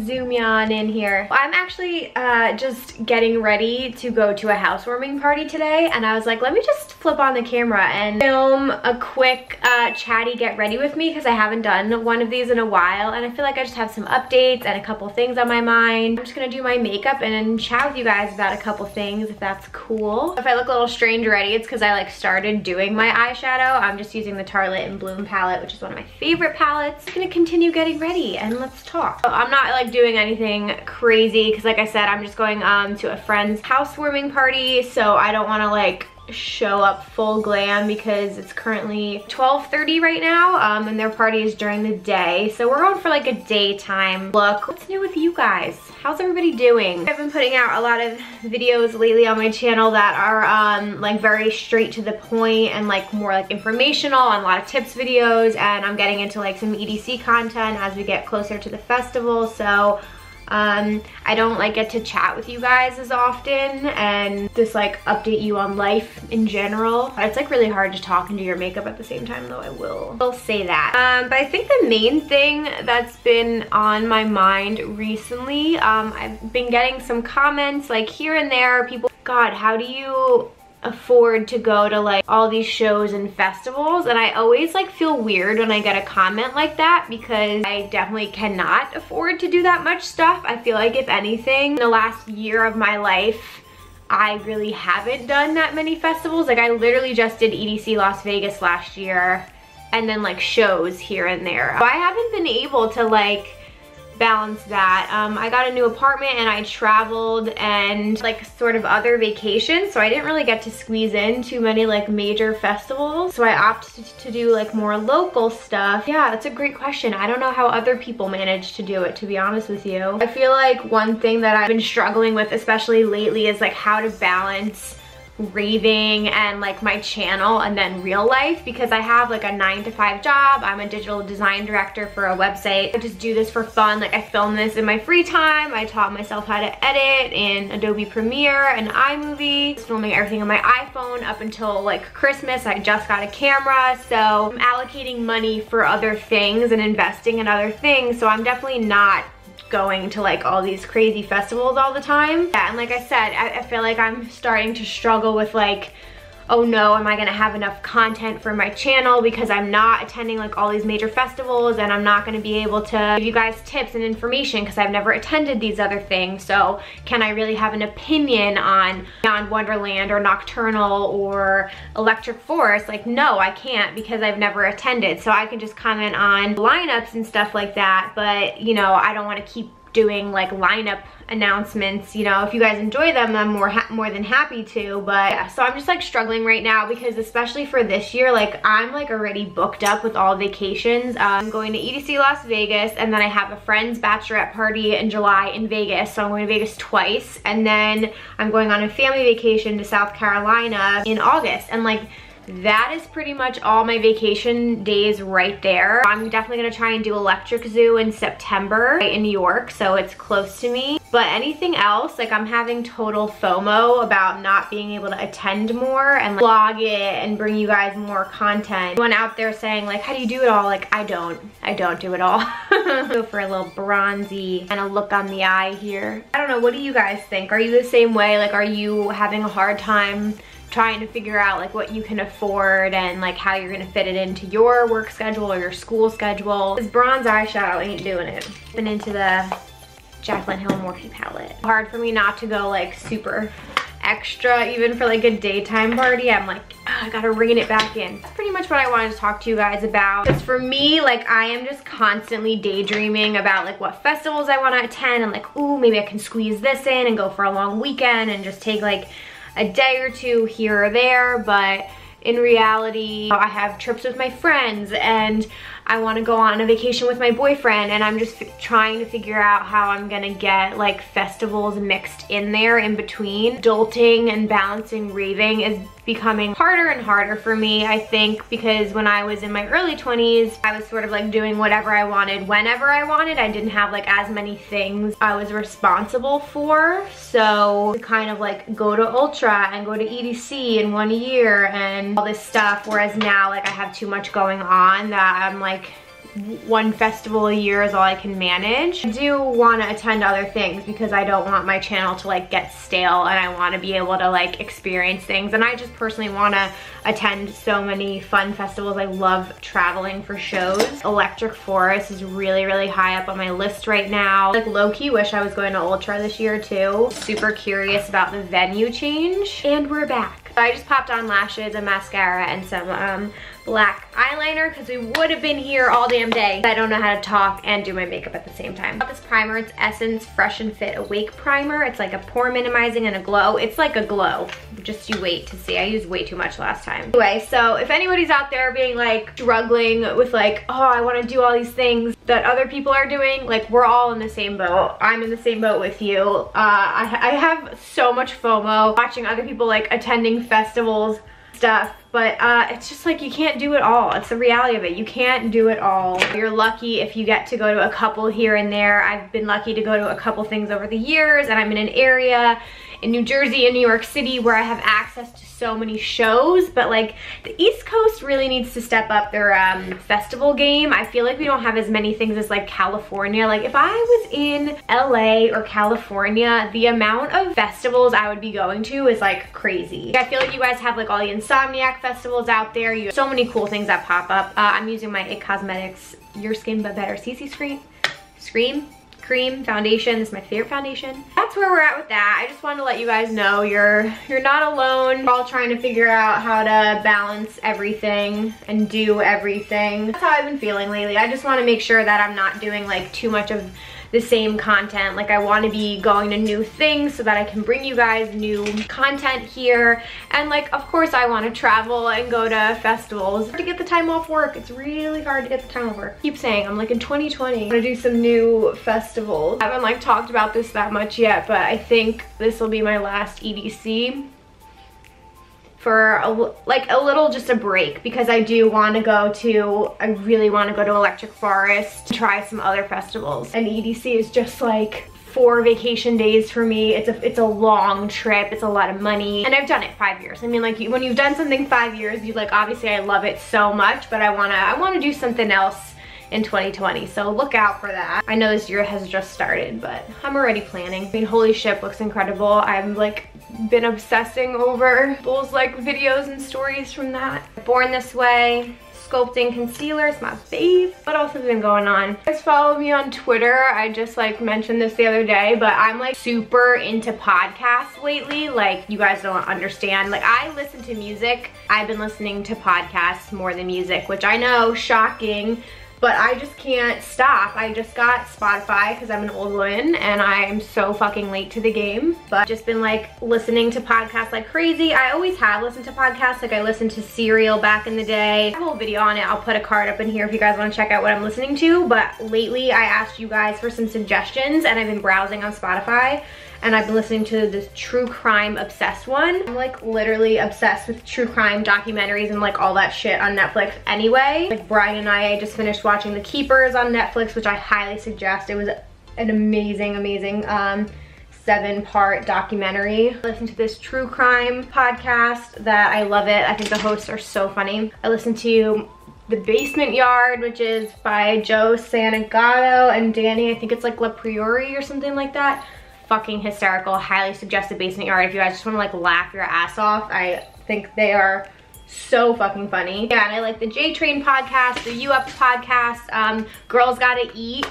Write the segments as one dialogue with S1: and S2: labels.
S1: zoom you on in here. I'm actually just getting ready to go to a housewarming party today, and I was like, let me just flip on the camera and film a quick chatty get ready with me, because I haven't done one of these in a while, and I feel like I just have some updates and a couple things on my mind. I'm just gonna do my makeup and chat with you guys about a couple things, if that's cool. If I look a little strange already, it's because I like started doing my eyeshadow. I'm just using the Tartelette and Bloom palette, which is one of my favorite palettes. I'm gonna continue getting ready and let's talk. So I'm not like doing anything crazy because, like I said, I'm just going to a friend's housewarming party, so I don't want to like show up full glam because it's currently 12:30 right now, and their party is during the day, so we're going for like a daytime look. What's new with you guys? How's everybody doing? I've been putting out a lot of videos lately on my channel that are like very straight to the point and like more like informational, and a lot of tips videos, and I'm getting into like some EDC content as we get closer to the festival, so I don't like get to chat with you guys as often and just like update you on life in general. It's like really hard to talk and do your makeup at the same time, though. I will say that. But I think the main thing that's been on my mind recently, I've been getting some comments like here and there, people, God, how do you afford to go to like all these shows and festivals? And I always like feel weird when I get a comment like that, because I definitely cannot afford to do that much stuff. I feel like if anything, in the last year of my life, I really haven't done that many festivals. Like I literally just did EDC Las Vegas last year and then like shows here and there. So I haven't been able to like balance that. I got a new apartment and I traveled and like sort of other vacations, so I didn't really get to squeeze in too many like major festivals, so I opted to do like more local stuff. Yeah, that's a great question. I don't know how other people manage to do it, to be honest with you. I feel like one thing that I've been struggling with, especially lately, is like how to balance raving and like my channel and then real life, because I have like a 9-to-5 job. I'm a digital design director for a website. I just do this for fun. Like I film this in my free time. I taught myself how to edit in Adobe Premiere and iMovie. I was filming everything on my iPhone up until like Christmas. I just got a camera, so I'm allocating money for other things and investing in other things, so I'm definitely not going to like all these crazy festivals all the time. Yeah, and like I said, I feel like I'm starting to struggle with like, oh no, am I gonna have enough content for my channel because I'm not attending like all these major festivals, and I'm not gonna be able to give you guys tips and information because I've never attended these other things. So can I really have an opinion on Beyond Wonderland or Nocturnal or Electric Forest? Like no, I can't, because I've never attended. So I can just comment on lineups and stuff like that, but you know, I don't want to keep doing like lineup announcements. You know, if you guys enjoy them, I'm more than happy to. But yeah, so I'm just like struggling right now, because especially for this year, like I'm like already booked up with all vacations. I'm going to EDC Las Vegas, and then I have a friend's bachelorette party in July in Vegas, so I'm going to Vegas twice, and then I'm going on a family vacation to South Carolina in August, and like that is pretty much all my vacation days right there. I'm definitely gonna try and do Electric Zoo in September in New York, so it's close to me. But anything else, like I'm having total FOMO about not being able to attend more and like vlog it and bring you guys more content. Anyone out there saying like, how do you do it all? Like I don't do it all. Go for a little bronzy kind of look on the eye here. I don't know, what do you guys think? Are you the same way? Like are you having a hard time trying to figure out like what you can afford and like how you're gonna fit it into your work schedule or your school schedule? This bronze eyeshadow ain't doing it. Been into the Jaclyn Hill Morphe palette. Hard for me not to go like super extra even for like a daytime party. I'm like, oh, I gotta rein it back in. That's pretty much what I wanted to talk to you guys about. Because for me, like I am just constantly daydreaming about like what festivals I want to attend, and like, ooh, maybe I can squeeze this in and go for a long weekend and just take like a day or two here or there. But in reality, I have trips with my friends and I want to go on a vacation with my boyfriend, and I'm just trying to figure out how I'm gonna get like festivals mixed in there in between. Adulting and balancing raving is becoming harder and harder for me, I think, because when I was in my early 20s, I was sort of like doing whatever I wanted whenever I wanted. I didn't have like as many things I was responsible for, so to kind of like go to Ultra and go to EDC in 1 year and all this stuff, whereas now like I have too much going on that I'm like one festival a year is all I can manage. I do want to attend other things because I don't want my channel to like get stale, and I want to be able to like experience things, and I just personally want to attend so many fun festivals. I love traveling for shows. Electric Forest is really, really high up on my list right now. Like low-key wish I was going to Ultra this year too. Super curious about the venue change, and we're back. So I just popped on lashes, a mascara, and some black eyeliner because we would have been here all damn day. I don't know how to talk and do my makeup at the same time. I got this primer. It's Essence Fresh and Fit Awake Primer. It's like a pore minimizing and a glow. It's like a glow. Just you wait to see. I used way too much last time. Anyway, so if anybody's out there being like struggling with like, oh, I want to do all these things that other people are doing, like we're all in the same boat. I'm in the same boat with you. I have so much FOMO watching other people like attending festivals stuff, but it's just like you can't do it all. It's the reality of it. You can't do it all. You're lucky if you get to go to a couple here and there. I've been lucky to go to a couple things over the years, and I'm in an area in New Jersey and New York City where I have access to so many shows, but like the East Coast really needs to step up their festival game. I feel like we don't have as many things as like California. Like if I was in LA or California, the amount of festivals I would be going to is like crazy. I feel like you guys have like all the Insomniac festivals out there. You have so many cool things that pop up. I'm using my IT Cosmetics Your Skin But Better CC Cream foundation. This is my favorite foundation. That's where we're at with that. I just wanted to let you guys know you're not alone. We're all trying to figure out how to balance everything and do everything. That's how I've been feeling lately. I just want to make sure that I'm not doing like too much of the same content. Like I want to be going to new things so that I can bring you guys new content here. And like, of course I want to travel and go to festivals. To get the time off work, it's really hard to get the time off work. I keep saying, I'm like in 2020, I'm gonna do some new festivals. I haven't like talked about this that much yet, but I think this will be my last EDC for like a little just a break, because I do want to go to, I really want to go to Electric Forest, try some other festivals. And EDC is just like 4 vacation days for me. It's a long trip. It's a lot of money, and I've done it 5 years. I mean, like when you've done something 5 years, you like, obviously I love it so much, but I want to do something else in 2020, so look out for that. I know this year has just started, but I'm already planning. I mean, holy shit, looks incredible. I've like been obsessing over those like videos and stories from that. Born This Way sculpting concealer is my fave. What else has been going on? You guys follow me on Twitter. I just like mentioned this the other day, but I'm like super into podcasts lately. Like you guys don't understand. Like I listen to music. I've been listening to podcasts more than music, which I know, shocking, but I just can't stop. I just got Spotify because I'm an old woman and I'm so fucking late to the game. But just been like listening to podcasts like crazy. I always have listened to podcasts. Like I listened to Serial back in the day. I have a whole video on it. I'll put a card up in here if you guys want to check out what I'm listening to. But lately I asked you guys for some suggestions, and I've been browsing on Spotify, and I've been listening to this true crime obsessed one. I'm like literally obsessed with true crime documentaries and like all that shit on Netflix anyway. Like Brian and I just finished watching The Keepers on Netflix, which I highly suggest. It was an amazing 7-part documentary. I listened to this true crime podcast that I love it. I think the hosts are so funny. I listened to The Basement Yard, which is by Joe Santagato and Danny, I think it's like La Priori or something like that. Fucking hysterical. Highly suggest The Basement Yard if you guys just want to like laugh your ass off. I think they are so fucking funny. Yeah, and I like the J Train podcast, the U Up podcast. Girls Gotta Eat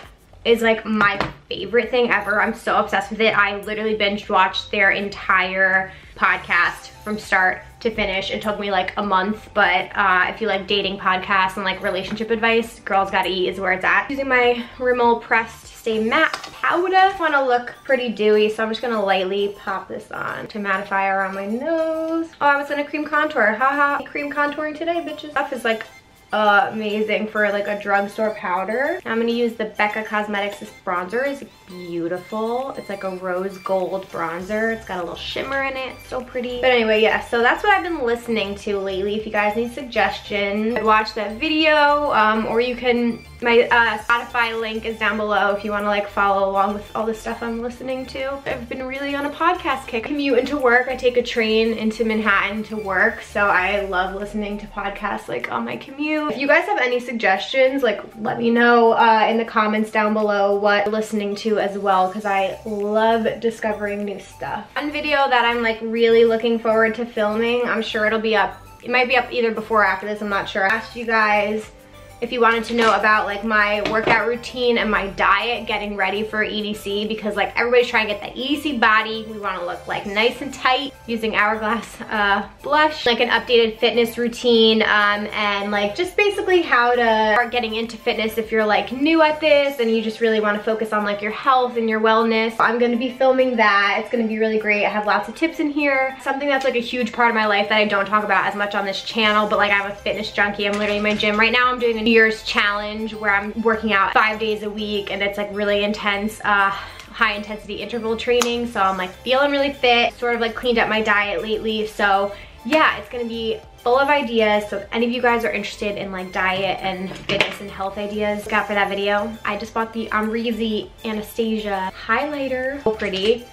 S1: is like my favorite thing ever. I'm so obsessed with it. I literally binge watched their entire podcast from start to finish. It took me like a month, but if you like dating podcasts and like relationship advice, Girls Gotta Eat is where it's at. Using my Rimmel Pressed Stay Matte powder. I want to look pretty dewy, so I'm just gonna lightly pop this on to mattify around my nose. Oh, I was gonna cream contour. Haha. Cream contouring today, bitches. Stuff is like amazing for like a drugstore powder. I'm gonna use the Becca Cosmetics. This bronzer is beautiful. It's like a rose gold bronzer. It's got a little shimmer in it. It's so pretty. But anyway, yeah, so that's what I've been listening to lately. If you guys need suggestions, watch that video, or you can, my Spotify link is down below if you want to like follow along with all the stuff I'm listening to. I've been really on a podcast kick. I commute into work. I take a train into Manhattan to work, so I love listening to podcasts like on my commute. new. If you guys have any suggestions, like let me know in the comments down below what you're listening to as well, because I love discovering new stuff. One video that I'm like really looking forward to filming, I'm sure it'll be up. It might be up either before or after this, I'm not sure. I asked you guys if you wanted to know about like my workout routine and my diet getting ready for EDC, because like everybody's trying to get that EDC body. We want to look like nice and tight, using Hourglass blush, like an updated fitness routine, and like just basically how to start getting into fitness if you're like new at this and you just really want to focus on like your health and your wellness. I'm going to be filming that. It's going to be really great. I have lots of tips in here. Something that's like a huge part of my life that I don't talk about as much on this channel, but like I'm a fitness junkie. I'm literally in my gym right now. I'm doing a New Year's challenge where I'm working out 5 days a week, and it's like really intense, high intensity interval training. So I'm like feeling really fit, sort of like cleaned up my diet lately. So yeah, it's gonna be full of ideas. So if any of you guys are interested in like diet and fitness and health ideas, look out for that video. I just bought the Amrezy Anastasia highlighter. So pretty.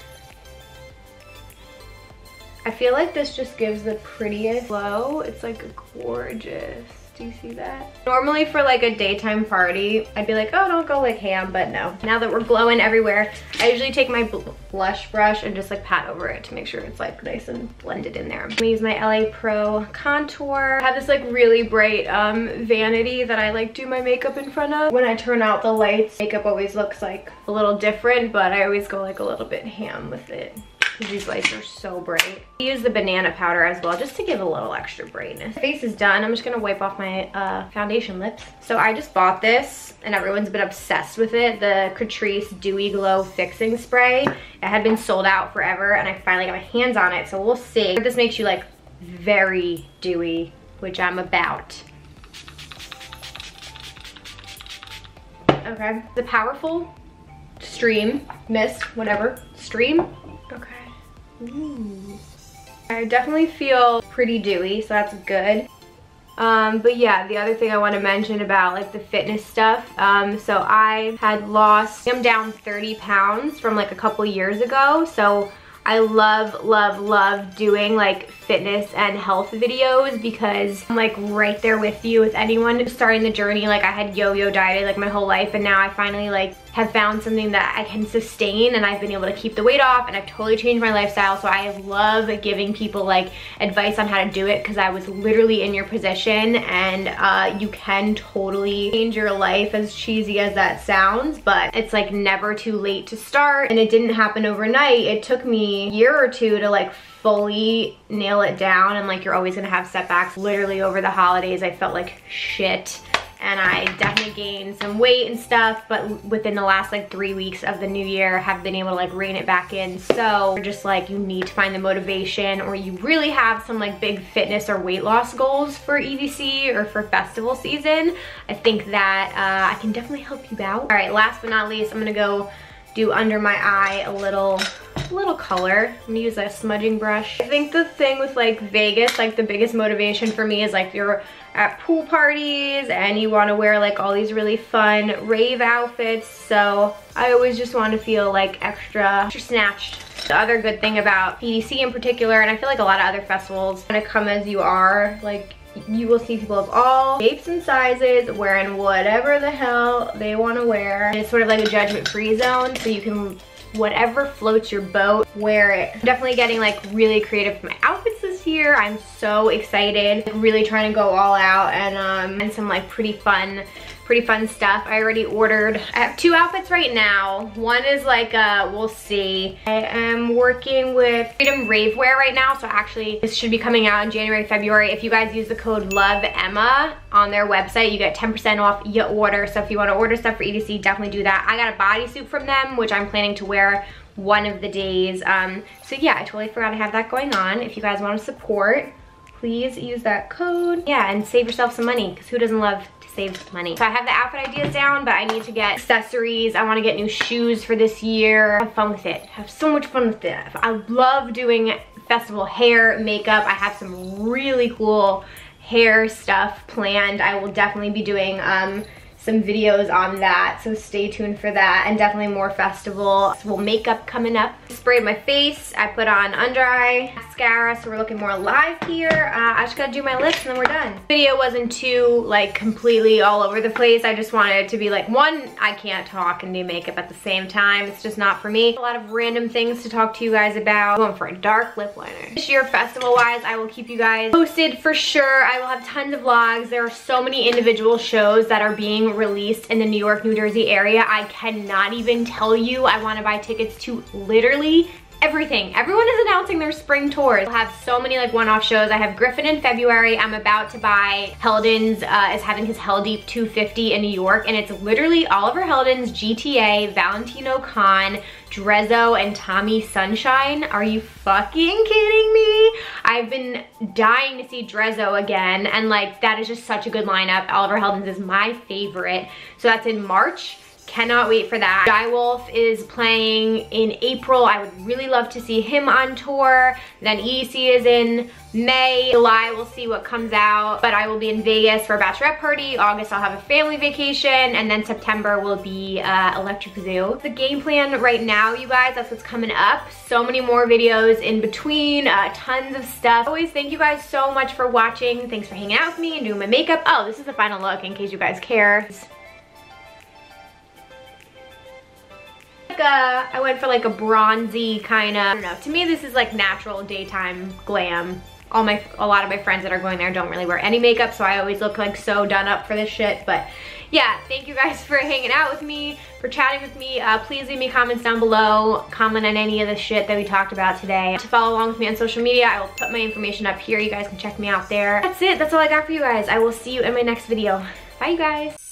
S1: I feel like this just gives the prettiest glow. It's like gorgeous. Do you see that? Normally for like a daytime party, I'd be like, oh, don't go like ham, but no. Now that we're glowing everywhere, I usually take my blush brush and just like pat over it to make sure it's like nice and blended in there. I'm gonna use my LA Pro contour. I have this like really bright vanity that I like do my makeup in front of. When I turn out the lights, makeup always looks like a little different, but I always go like a little bit ham with it, because these lights are so bright. I use the banana powder as well, just to give a little extra brightness. My face is done. I'm just gonna wipe off my foundation lips. So I just bought this, and everyone's been obsessed with it, the Catrice Dewy Glow Fixing Spray. It had been sold out forever, and I finally got my hands on it, so we'll see. This makes you like very dewy, which I'm about. Okay, the powerful stream, mist, whatever, stream. Okay. Ooh. I definitely feel pretty dewy, so that's good. But yeah, the other thing I want to mention about like the fitness stuff, so I had lost, I'm down 30 pounds from like a couple years ago, so I love doing like fitness and health videos, because I'm like right there with you, with anyone who's starting the journey. Like I had yo-yo dieted like my whole life, and now I finally like have found something that I can sustain, and I've been able to keep the weight off, and I've totally changed my lifestyle. So I love giving people like advice on how to do it, because I was literally in your position, and you can totally change your life, as cheesy as that sounds, but it's like never too late to start. And it didn't happen overnight. It took me a year or two to like fully nail it down, and like you're always gonna have setbacks. Literally over the holidays I felt like shit, and I definitely gained some weight and stuff, but within the last like 3 weeks of the new year have been able to like rein it back in. So just like you need to find the motivation, or you really have some like big fitness or weight loss goals for EDC or for festival season, I think that I can definitely help you out. All right, last but not least, I'm gonna go do under my eye a little color. I'm gonna use a smudging brush. I think the thing with like Vegas, like the biggest motivation for me is like you're at pool parties and you want to wear like all these really fun rave outfits, so I always just want to feel like extra snatched. The other good thing about EDC in particular, and I feel like a lot of other festivals, when it come as you are, like you will see people of all shapes and sizes wearing whatever the hell they want to wear. And it's sort of like a judgment-free zone, so you can whatever floats your boat, wear it. I'm definitely getting like really creative with my outfits this year. I'm so excited, really trying to go all out, and some like pretty fun stuff. I already ordered, I have 2 outfits right now. One is like we'll see. I am working with Freedom Ravewear right now, so actually this should be coming out in January, February. If you guys use the code LOVEEMMA on their website, you get 10% off your order. So if you want to order stuff for EDC, definitely do that. I got a bodysuit from them, which I'm planning to wear one of the days. So yeah, I totally forgot I have that going on. If you guys want to support, please use that code. Yeah, and save yourself some money, because who doesn't love to save money? So I have the outfit ideas down, but I need to get accessories. I want to get new shoes for this year. Have fun with it. Have so much fun with it. I love doing festival hair, makeup. I have some really cool hair stuff planned. I will definitely be doing some videos on that, so stay tuned for that, and definitely more festival makeup coming up. Sprayed my face, I put on under eye mascara, so we're looking more alive here. I just gotta do my lips and then we're done. The video wasn't too like completely all over the place. I just wanted it to be like, one, I can't talk and do makeup at the same time. It's just not for me. A lot of random things to talk to you guys about. I'm going for a dark lip liner. This year, festival wise, I will keep you guys posted for sure. I will have tons of vlogs. There are so many individual shows that are being released in the New York, New Jersey area. I cannot even tell you. I want to buy tickets to literally everything. Everyone is announcing their spring tours. We'll have so many like one-off shows. I have Griffin in February. I'm about to buy Heldens is having his Hell Deep 250 in New York, and it's literally Oliver Heldens, GTA, Valentino Khan, Drezzo, and Tommy Sunshine. Are you fucking kidding me? I've been dying to see Drezzo again, and like that is just such a good lineup. Oliver Heldens is my favorite. So that's in March. Cannot wait for that. Jai Wolf is playing in April. I would really love to see him on tour. Then EDC is in May. July, we'll see what comes out. But I will be in Vegas for a bachelorette party. August, I'll have a family vacation. And then September will be Electric Zoo. The game plan right now, you guys, that's what's coming up. So many more videos in between, tons of stuff. Always thank you guys so much for watching. Thanks for hanging out with me and doing my makeup. Oh, this is the final look in case you guys care. I went for like a bronzy kind of, I don't know, to me this is like natural daytime glam. A lot of my friends that are going there don't really wear any makeup, so I always look like so done up for this shit. But yeah, thank you guys for hanging out with me, for chatting with me. Please leave me comments down below, comment on any of the shit that we talked about today. To follow along with me on social media, I will put my information up here. You guys can check me out there. That's it, that's all I got for you guys. I will see you in my next video. Bye you guys.